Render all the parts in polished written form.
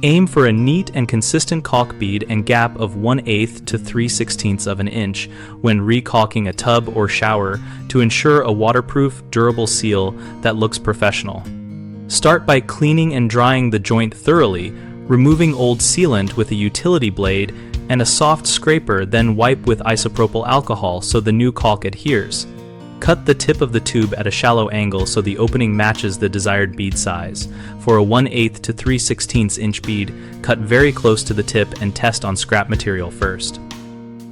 Aim for a neat and consistent caulk bead and gap of 1/8 to 3/16 of an inch when re-caulking a tub or shower to ensure a waterproof, durable seal that looks professional. Start by cleaning and drying the joint thoroughly, removing old sealant with a utility blade and a soft scraper, then wipe with isopropyl alcohol so the new caulk adheres. Cut the tip of the tube at a shallow angle so the opening matches the desired bead size. For a 1/8 to 3/16 inch bead, cut very close to the tip and test on scrap material first.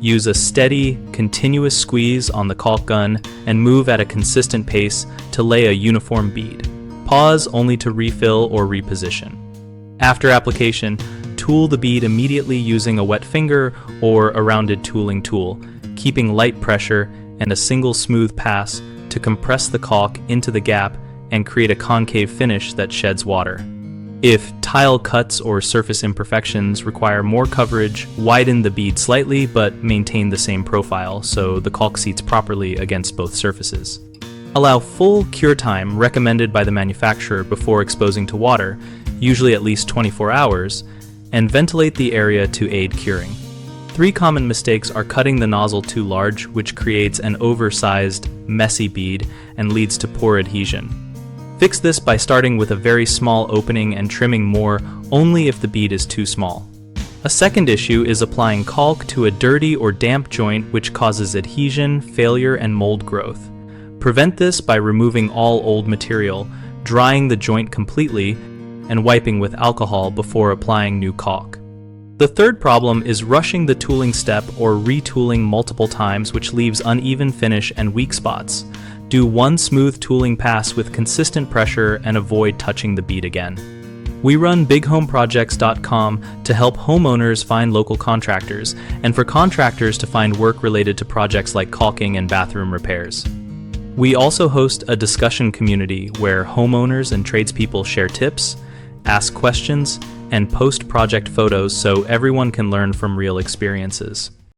Use a steady, continuous squeeze on the caulk gun and move at a consistent pace to lay a uniform bead. Pause only to refill or reposition. After application, tool the bead immediately using a wet finger or a rounded tooling tool, keeping light pressure and a single smooth pass to compress the caulk into the gap and create a concave finish that sheds water. If tile cuts or surface imperfections require more coverage, widen the bead slightly but maintain the same profile so the caulk seats properly against both surfaces. Allow full cure time recommended by the manufacturer before exposing to water, usually at least 24 hours, and ventilate the area to aid curing. 3 common mistakes are cutting the nozzle too large, which creates an oversized, messy bead and leads to poor adhesion. Fix this by starting with a very small opening and trimming more only if the bead is too small. A second issue is applying caulk to a dirty or damp joint, which causes adhesion, failure, and mold growth. Prevent this by removing all old material, drying the joint completely, and wiping with alcohol before applying new caulk. The third problem is rushing the tooling step or retooling multiple times, which leaves uneven finish and weak spots. Do one smooth tooling pass with consistent pressure and avoid touching the bead again. We run bighomeprojects.com to help homeowners find local contractors and for contractors to find work related to projects like caulking and bathroom repairs. We also host a discussion community where homeowners and tradespeople share tips, ask questions, and post project photos so everyone can learn from real experiences.